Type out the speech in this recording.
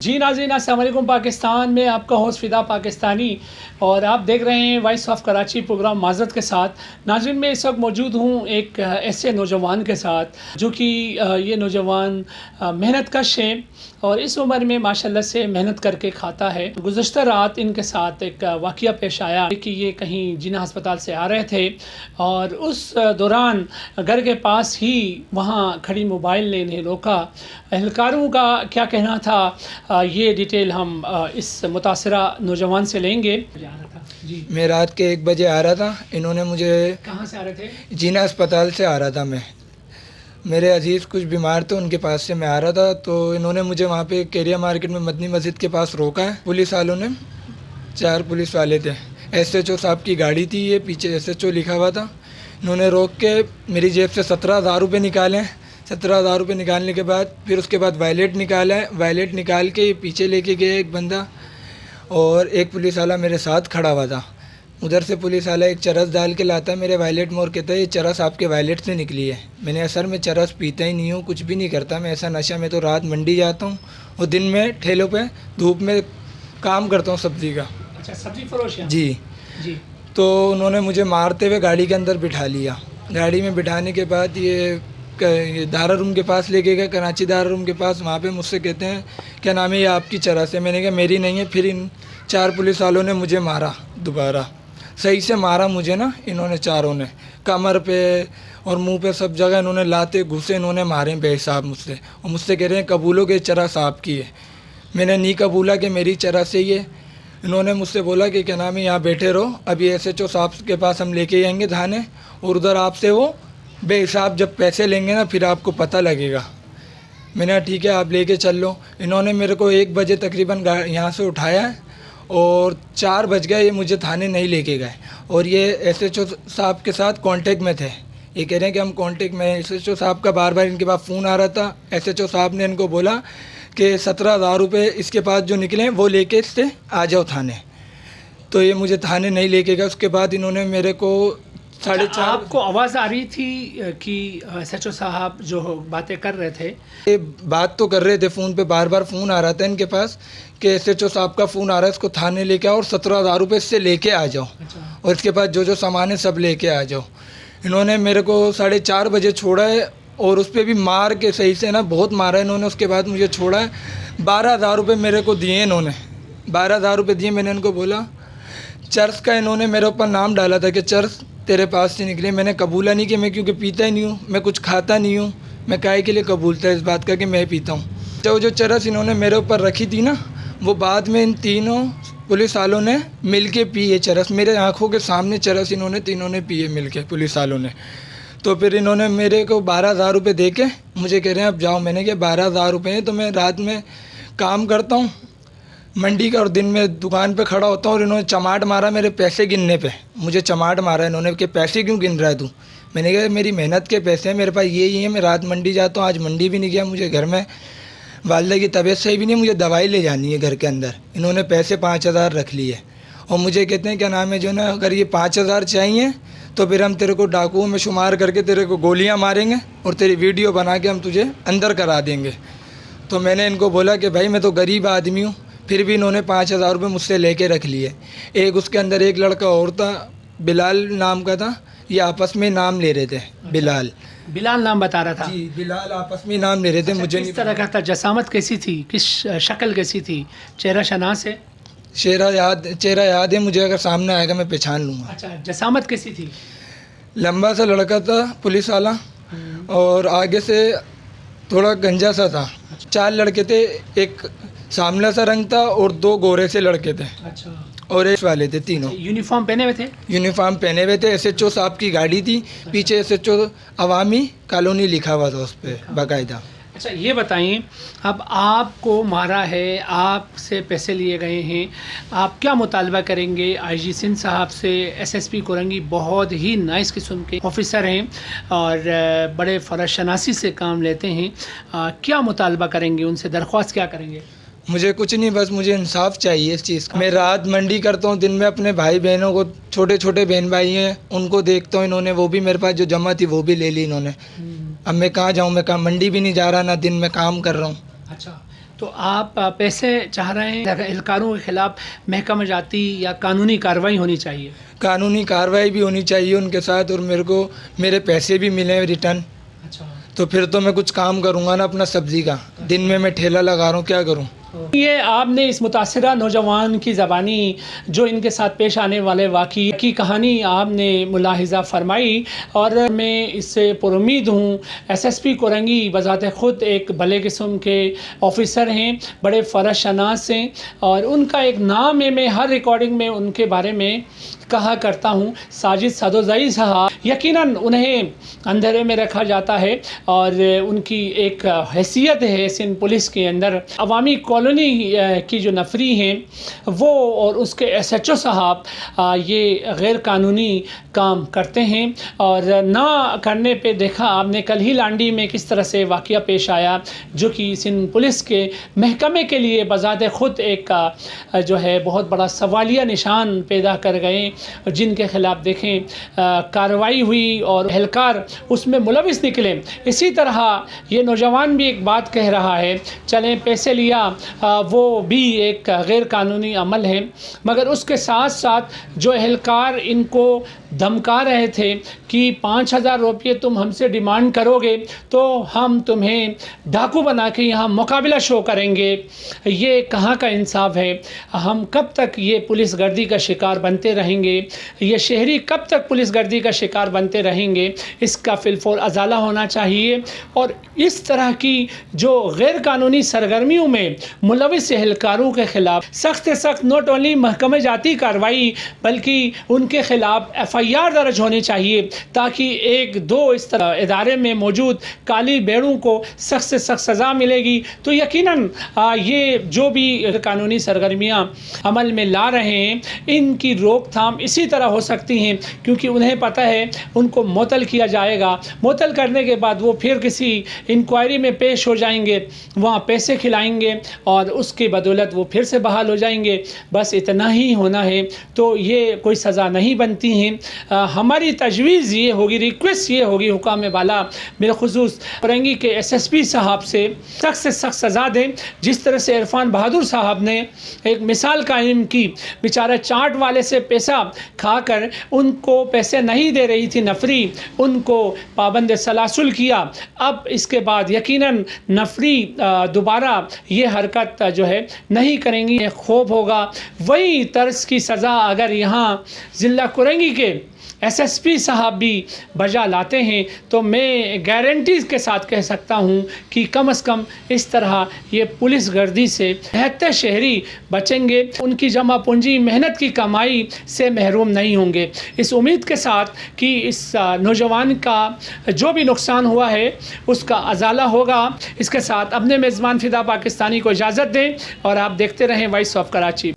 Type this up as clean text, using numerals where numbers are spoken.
जी नाज़रीन, अस्सलाम वालेकुम। पाकिस्तान में आपका होस्ट फ़िदा पाकिस्तानी और आप देख रहे हैं वॉइस ऑफ कराची प्रोग्राम माज़रत के साथ। नाज़रीन, मैं इस वक्त मौजूद हूँ एक ऐसे नौजवान के साथ जो कि ये नौजवान मेहनत कश है और इस उम्र में माशाल्लाह से मेहनत करके खाता है। गुज़श्ता रात इनके साथ एक वाक़या पेश आया कि ये कहीं जिन्ना अस्पताल से आ रहे थे और उस दौरान घर के पास ही वहाँ खड़ी मोबाइल ने इन्हें रोका। एहलकारों का क्या कहना था, ये डिटेल हम इस मुतासरा नौजवान से लेंगे। जी, मैं रात के 1 बजे आ रहा था। इन्होंने मुझे कहाँ से आ रहे थे? जिन्ना अस्पताल से आ रहा था। मैं मेरे अजीज़ कुछ बीमार थे, उनके पास से मैं आ रहा था। तो इन्होंने मुझे वहाँ पे केरिया मार्केट में मदनी मस्जिद के पास रोका है। पुलिस वालों ने 4 पुलिस वाले थे। SHO साहब की गाड़ी थी, ये पीछे SHO लिखा हुआ था। इन्होंने रोक के मेरी जेब से 17,000 रुपये निकाले। 17,000 रुपये निकालने के बाद फिर उसके बाद वॉलेट निकाला है। वॉलेट निकाल के पीछे लेके गए एक बंदा और एक पुलिस वाला मेरे साथ खड़ा हुआ था। उधर से पुलिस वाला एक चरस डाल के लाता है मेरे वॉलेट में और कहता है ये चरस आपके वॉलेट से निकली है। मैंने सर मैं चरस पीता ही नहीं हूँ, कुछ भी नहीं करता मैं ऐसा नशा। मैं तो रात मंडी जाता हूँ और दिन में ठेलों पे धूप में काम करता हूँ सब्ज़ी का। अच्छा, सब्ज़ी फरोश है? जी जी। तो उन्होंने मुझे मारते हुए गाड़ी के अंदर बिठा लिया। गाड़ी में बिठाने के बाद ये दारा रूम के पास लेके गए, कराची दारा रूम के पास। वहाँ पे मुझसे कहते हैं क्या नाम है, ये आपकी चरस है? मैंने कहा मेरी नहीं है। फिर इन 4 पुलिस वालों ने मुझे मारा, दोबारा सही से मारा मुझे ना। इन्होंने चारों ने कमर पे और मुंह पे सब जगह इन्होंने लाते घुसे इन्होंने मारे बेहिसाब मुझसे। और मुझसे कह रहे हैं कबूलो के चरस आपकी है। मैंने नहीं कबूला कि मेरी चरस है ये। इन्होंने मुझसे बोला कि क्या नाम है, यहाँ बैठे रहो, अभी SHO साहब के पास हम लेके जाएंगे थाने और उधर आपसे वो बेहिसाब जब पैसे लेंगे ना फिर आपको पता लगेगा। मैंने कहा ठीक है आप लेके चल लो। इन्होंने मेरे को 1 बजे तकरीबन यहाँ से उठाया है और 4 बज गए ये मुझे थाने नहीं लेके गए। और ये SHO साहब के साथ कांटेक्ट में थे। ये कह रहे हैं कि हम कांटेक्ट में। SHO साहब का बार बार इनके पास फ़ोन आ रहा था। SHO साहब ने इनको बोला कि 17,000 रुपये इसके पास जो निकले हैं वो लेके इससे आ जाओ थाने। तो ये मुझे थाने नहीं लेके गए। उसके बाद इन्होंने मेरे को 4:30। आपको आवाज़ आ रही थी कि SHO साहब जो बातें कर रहे थे? ये बात तो कर रहे थे फ़ोन पे, बार बार फ़ोन आ रहा था इनके पास कि SHO साहब का फ़ोन आ रहा है, इसको थाने लेके आओ और 17,000 रुपये इससे लेके आ जाओ। अच्छा। और इसके पास जो जो सामान है सब लेके आ जाओ। इन्होंने मेरे को 4:30 बजे छोड़ा है और उस पर भी मार के सही से ना बहुत मारा इन्होंने। उसके बाद मुझे छोड़ा है। 12,000 रुपये मेरे को दिए इन्होंने। 12,000 रुपये दिए। मैंने इनको बोला चर्च का, इन्होंने मेरे ऊपर नाम डाला था कि चर्च तेरे पास से निकले। मैंने कबूला नहीं कि मैं क्योंकि पीता ही नहीं हूँ, मैं कुछ खाता नहीं हूँ। मैं काहे के लिए कबूलता है इस बात का कि मैं पीता हूँ। तो जो चरस इन्होंने मेरे ऊपर रखी थी ना, वो बाद में इन तीनों पुलिस वालों ने मिल के पी है चरस। मेरे आँखों के सामने चरस इन्होंने तीनों ने पी है मिल के, पुलिस वालों ने। तो फिर इन्होंने मेरे को 12,000 रुपये दे के मुझे कह रहे हैं अब जाओ। मैंने कहा 12,000 रुपये हैं तो मैं रात में काम करता हूँ मंडी का और दिन में दुकान पे खड़ा होता हूँ। और इन्होंने चमाट मारा मेरे पैसे गिनने पे। मुझे चमाट मारा इन्होंने कि पैसे क्यों गिन रहा है तू? मैंने कहा मेरी मेहनत के पैसे हैं, मेरे पास ये ही है। मैं रात मंडी जाता हूँ, आज मंडी भी नहीं गया। मुझे घर में वालदा की तबीयत सही भी नहीं, मुझे दवाई ले जानी है घर के अंदर। इन्होंने पैसे 5,000 रख लिए और मुझे कहते हैं क्या नाम है जो ना, अगर ये 5,000 चाहिए तो फिर हम तेरे को डाकुओं में शुमार करके तेरे को गोलियाँ मारेंगे और तेरी वीडियो बना के हम तुझे अंदर करा देंगे। तो मैंने इनको बोला कि भाई मैं तो गरीब आदमी हूँ। फिर भी इन्होंने 5,000 रुपये मुझसे लेके रख लिए। एक उसके अंदर एक लड़का और था, बिलाल नाम का था। ये आपस में नाम ले रहे थे। बिलाल नाम बता रहा था? जी, बिलाल आपस में नाम ले रहे थे। मुझे किस तरह का था? जसामत कैसी थी? किस शक्ल कैसी थी? चेहरा शनास है? चेहरा याद है मुझे, अगर सामने आएगा मैं पहचान लूँगा। अच्छा, जसामत कैसी थी? लंबा सा लड़का था पुलिस वाला और आगे से थोड़ा गंजा सा था। 4 लड़के थे, एक सांवला सा रंग था और 2 गोरे से लड़के थे। अच्छा। और एक वाले थे तीनों। यूनिफॉर्म पहने हुए थे? यूनिफॉर्म पहने हुए थे। SHO साहब की गाड़ी थी। अच्छा। पीछे SHO अवामी कॉलोनी लिखा हुआ था उस पर बाकायदा। अच्छा, ये बताइए, अब आपको मारा है, आपसे पैसे लिए गए हैं, आप क्या मुतालबा करेंगे? IG सिंध साहब से, SSP कोरंगी बहुत ही नाइस किस्म के ऑफिसर हैं और बड़े फ़र्ज शनासी से काम लेते हैं। क्या मुतालबा करेंगे उनसे? दरख्वास्त क्या करेंगे? मुझे कुछ नहीं, बस मुझे इंसाफ चाहिए इस चीज़ का। मैं रात मंडी करता हूँ, दिन में अपने भाई बहनों को, छोटे छोटे बहन भाई हैं उनको देखता हूँ। इन्होंने वो भी मेरे पास जो जमा थी वो भी ले ली इन्होंने। अब मैं कहाँ जाऊँ? मैं कहाँ मंडी भी नहीं जा रहा, ना दिन में काम कर रहा हूँ। अच्छा, तो आप पैसे चाह रहे हैं एहलकारों के खिलाफ महकमा जाती या कानूनी कार्रवाई होनी चाहिए? कानूनी कार्रवाई भी होनी चाहिए उनके साथ, और मेरे को मेरे पैसे भी मिले रिटर्न। अच्छा, तो फिर तो मैं कुछ काम करूँगा ना अपना सब्ज़ी का। दिन में मैं ठेला लगा रहा हूँ, क्या करूँ। ये आपने इस मुतासिरा नौजवान की ज़बानी जो इनके साथ पेश आने वाले वाक़ई की कहानी आपने मुलाहिज़ा फरमाई, और मैं इससे पुरुम्मीद हूँ। एसएसपी कोरंगी बज़ाते ख़ुद एक भले किस्म के ऑफ़िसर हैं, बड़े फ़रशनास हैं, और उनका एक नाम है, मैं हर रिकॉर्डिंग में उनके बारे में कहा करता हूँ, साजिद सदोज़ई साहब। यकीनन उन्हें अंधेरे में रखा जाता है, और उनकी एक हैसियत है सिंध पुलिस के अंदर। अवामी कॉलोनी की जो नफरी हैं वो और उसके एसएचओ साहब ये गैर कानूनी काम करते हैं, और ना करने पे देखा आपने कल ही लांडी में किस तरह से वाक़या पेश आया, जो कि सिंध पुलिस के महकमे के लिए बज़ाते ख़ुद एक जो है बहुत बड़ा सवालिया निशान पैदा कर गए, जिनके ख़िलाफ़ देखें कार्रवाई हुई और एहलकार उसमें मुलविस निकले। इसी तरह ये नौजवान भी एक बात कह रहा है, चलें पैसे लिया वो भी एक गैर कानूनी अमल है, मगर उसके साथ साथ जो एहलकार इनको धमका रहे थे कि 5,000 रुपये तुम हमसे डिमांड करोगे तो हम तुम्हें डाकू बना के यहाँ मुकाबला शो करेंगे, ये कहाँ का इंसाफ है। हम कब तक ये पुलिस गर्दी का शिकार बनते रहेंगे, ये शहरी कब तक पुलिस गर्दी का शिकार बनते रहेंगे, इसका फिलफोल अजाला होना चाहिए। और इस तरह की जो गैर कानूनी सरगर्मियों में मुलविस एहलकारों के ख़िलाफ़ सख्त से सख्त नॉट ओनली महकमा जाती कार्रवाई बल्कि उनके ख़िलाफ़ FIR दर्ज होनी चाहिए, ताकि एक दो इस तरह इदारे में मौजूद काली बेड़ों को सख्त से सख्त सज़ा मिलेगी। तो यकीनन ये जो भी कानूनी सरगर्मियाँ अमल में ला रहे हैं, इनकी रोकथाम इसी तरह हो सकती हैं, क्योंकि उन्हें पता है उनको मुअत्तल किया जाएगा। मुअत्तल करने के बाद वो फिर किसी इंक्वायरी में पेश हो जाएंगे, वहाँ पैसे खिलाएंगे और उसके बदौलत वो फिर से बहाल हो जाएंगे। बस इतना ही होना है, तो ये कोई सज़ा नहीं बनती हैं। हमारी तजवीज़ ये होगी, रिक्वेस्ट ये होगी हुकाम वाला बिलखुसूस कोरंगी के SSP साहब से सख्त सज़ा दें। जिस तरह से इरफान बहादुर साहब ने एक मिसाल कायम की, बेचारा चाट वाले से पैसा खाकर उनको पैसे नहीं दे रही थी नफरी, उनको पाबंद सलासुल किया। अब इसके बाद यकीनन नफरी दोबारा ये हरकत जो है नहीं करेंगी, खौफ होगा। वही तर्ज की सज़ा अगर यहाँ ज़िला कोरंगी के SSP साहब भी बजा लाते हैं तो मैं गारंटी के साथ कह सकता हूँ कि कम से कम इस तरह ये पुलिस गर्दी से 73 शहरी बचेंगे, उनकी जमा पूंजी मेहनत की कमाई से महरूम नहीं होंगे। इस उम्मीद के साथ कि इस नौजवान का जो भी नुकसान हुआ है उसका अजाला होगा, इसके साथ अपने मेज़बान फ़िदा पाकिस्तानी को इजाज़त दें और आप देखते रहें वॉइस ऑफ कराची।